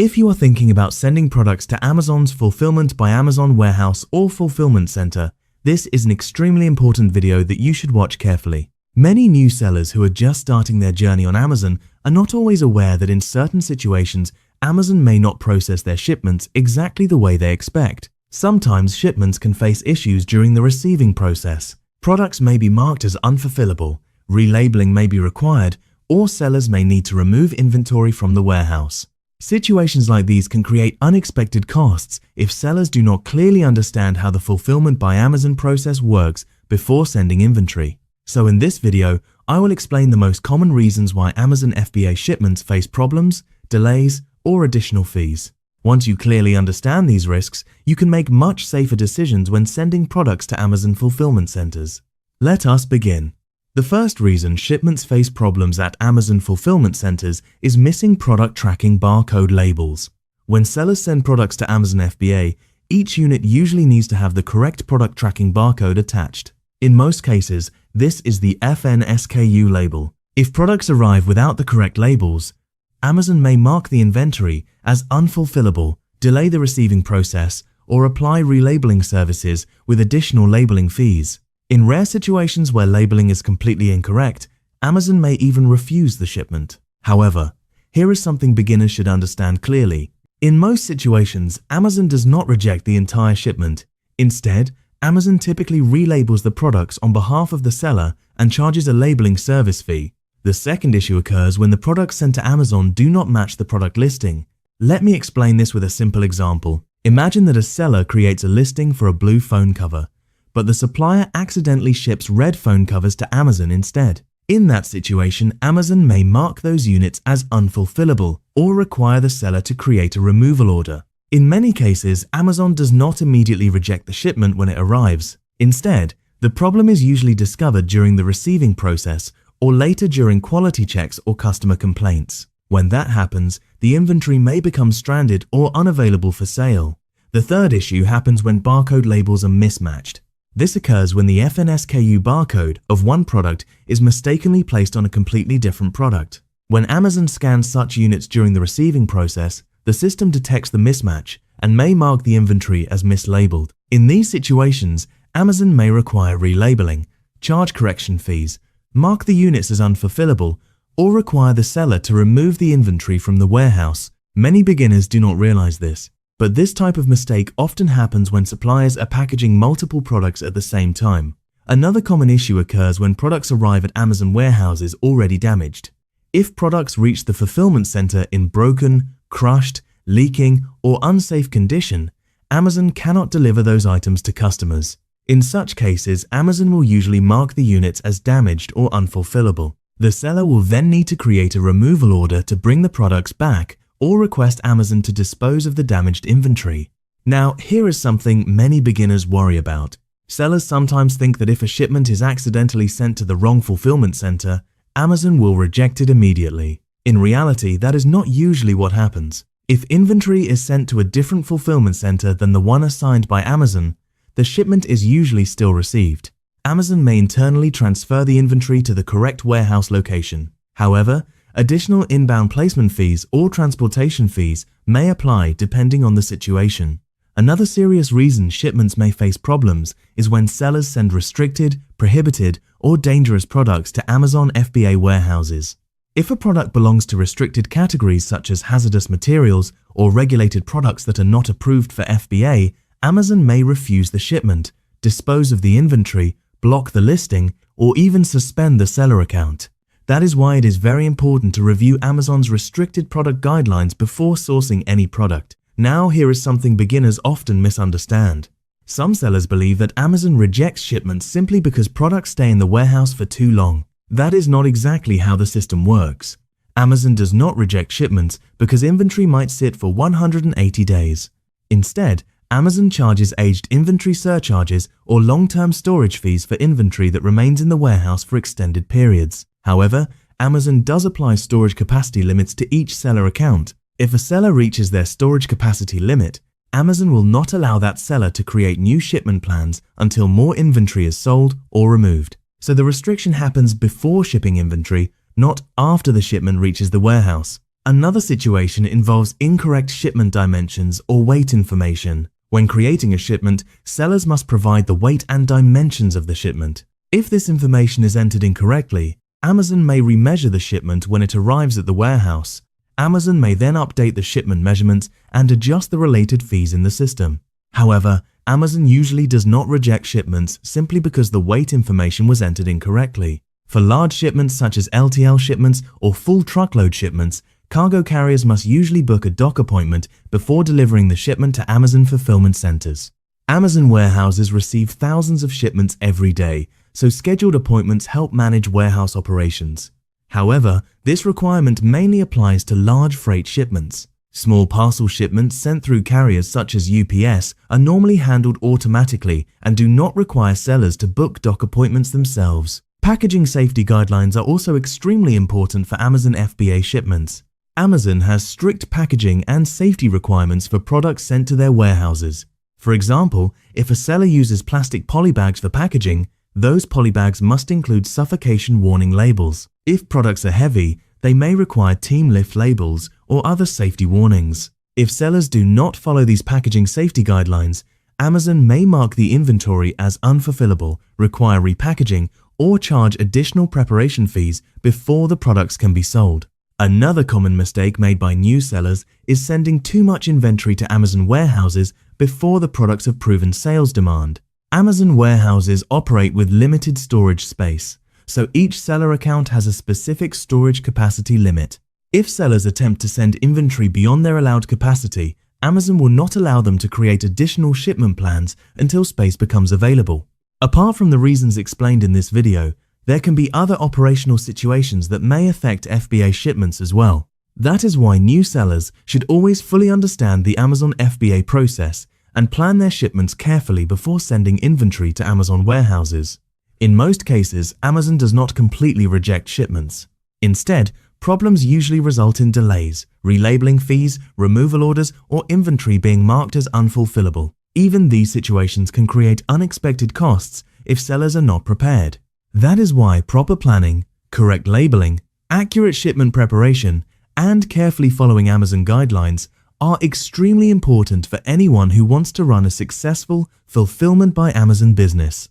If you are thinking about sending products to Amazon's Fulfillment by Amazon warehouse or fulfillment center, this is an extremely important video that you should watch carefully. Many new sellers who are just starting their journey on Amazon are not always aware that in certain situations, Amazon may not process their shipments exactly the way they expect. Sometimes shipments can face issues during the receiving process. Products may be marked as unfulfillable, relabeling may be required, or sellers may need to remove inventory from the warehouse. Situations like these can create unexpected costs if sellers do not clearly understand how the Fulfillment by Amazon process works before sending inventory. So in this video, I will explain the most common reasons why Amazon FBA shipments face problems, delays, or additional fees. Once you clearly understand these risks, you can make much safer decisions when sending products to Amazon fulfillment centers. Let us begin. The first reason shipments face problems at Amazon fulfillment centers is missing product tracking barcode labels. When sellers send products to Amazon FBA, each unit usually needs to have the correct product tracking barcode attached. In most cases, this is the FNSKU label. If products arrive without the correct labels, Amazon may mark the inventory as unfulfillable, delay the receiving process, or apply relabeling services with additional labeling fees. In rare situations where labeling is completely incorrect, Amazon may even refuse the shipment. However, here is something beginners should understand clearly. In most situations, Amazon does not reject the entire shipment. Instead, Amazon typically relabels the products on behalf of the seller and charges a labeling service fee. The second issue occurs when the products sent to Amazon do not match the product listing. Let me explain this with a simple example. Imagine that a seller creates a listing for a blue phone cover, but the supplier accidentally ships red phone covers to Amazon instead. In that situation, Amazon may mark those units as unfulfillable or require the seller to create a removal order. In many cases, Amazon does not immediately reject the shipment when it arrives. Instead, the problem is usually discovered during the receiving process or later during quality checks or customer complaints. When that happens, the inventory may become stranded or unavailable for sale. The third issue happens when barcode labels are mismatched. This occurs when the FNSKU barcode of one product is mistakenly placed on a completely different product. When Amazon scans such units during the receiving process, the system detects the mismatch and may mark the inventory as mislabeled. In these situations, Amazon may require relabeling, charge correction fees, mark the units as unfulfillable, or require the seller to remove the inventory from the warehouse. Many beginners do not realize this, but this type of mistake often happens when suppliers are packaging multiple products at the same time. Another common issue occurs when products arrive at Amazon warehouses already damaged. If products reach the fulfillment center in broken, crushed, leaking, or unsafe condition, Amazon cannot deliver those items to customers. In such cases, Amazon will usually mark the units as damaged or unfulfillable. The seller will then need to create a removal order to bring the products back or request Amazon to dispose of the damaged inventory. Now, here is something many beginners worry about. Sellers sometimes think that if a shipment is accidentally sent to the wrong fulfillment center, Amazon will reject it immediately. In reality, that is not usually what happens. If inventory is sent to a different fulfillment center than the one assigned by Amazon, the shipment is usually still received. Amazon may internally transfer the inventory to the correct warehouse location. However, additional inbound placement fees or transportation fees may apply depending on the situation. Another serious reason shipments may face problems is when sellers send restricted, prohibited, or dangerous products to Amazon FBA warehouses. If a product belongs to restricted categories such as hazardous materials or regulated products that are not approved for FBA, Amazon may refuse the shipment, dispose of the inventory, block the listing, or even suspend the seller account. That is why it is very important to review Amazon's restricted product guidelines before sourcing any product. Now, here is something beginners often misunderstand. Some sellers believe that Amazon rejects shipments simply because products stay in the warehouse for too long. That is not exactly how the system works. Amazon does not reject shipments because inventory might sit for 180 days. Instead, Amazon charges aged inventory surcharges or long-term storage fees for inventory that remains in the warehouse for extended periods. However, Amazon does apply storage capacity limits to each seller account. If a seller reaches their storage capacity limit, Amazon will not allow that seller to create new shipment plans until more inventory is sold or removed. So the restriction happens before shipping inventory, not after the shipment reaches the warehouse. Another situation involves incorrect shipment dimensions or weight information. When creating a shipment, sellers must provide the weight and dimensions of the shipment. If this information is entered incorrectly, Amazon may remeasure the shipment when it arrives at the warehouse. Amazon may then update the shipment measurements and adjust the related fees in the system. However, Amazon usually does not reject shipments simply because the weight information was entered incorrectly. For large shipments such as LTL shipments or full truckload shipments, cargo carriers must usually book a dock appointment before delivering the shipment to Amazon fulfillment centers. Amazon warehouses receive thousands of shipments every day, so scheduled appointments help manage warehouse operations. However, this requirement mainly applies to large freight shipments. Small parcel shipments sent through carriers such as UPS are normally handled automatically and do not require sellers to book dock appointments themselves. Packaging safety guidelines are also extremely important for Amazon FBA shipments. Amazon has strict packaging and safety requirements for products sent to their warehouses. For example, if a seller uses plastic polybags for packaging, those polybags must include suffocation warning labels. If products are heavy, they may require team lift labels or other safety warnings. If sellers do not follow these packaging safety guidelines, Amazon may mark the inventory as unfulfillable, require repackaging, or charge additional preparation fees before the products can be sold. Another common mistake made by new sellers is sending too much inventory to Amazon warehouses before the products have proven sales demand. Amazon warehouses operate with limited storage space, so each seller account has a specific storage capacity limit. If sellers attempt to send inventory beyond their allowed capacity, Amazon will not allow them to create additional shipment plans until space becomes available. Apart from the reasons explained in this video, there can be other operational situations that may affect FBA shipments as well. That is why new sellers should always fully understand the Amazon FBA process and plan their shipments carefully before sending inventory to Amazon warehouses. In most cases, Amazon does not completely reject shipments. Instead, problems usually result in delays, relabeling fees, removal orders, or inventory being marked as unfulfillable. Even these situations can create unexpected costs if sellers are not prepared. That is why proper planning, correct labeling, accurate shipment preparation, and carefully following Amazon guidelines are extremely important for anyone who wants to run a successful Fulfillment by Amazon business.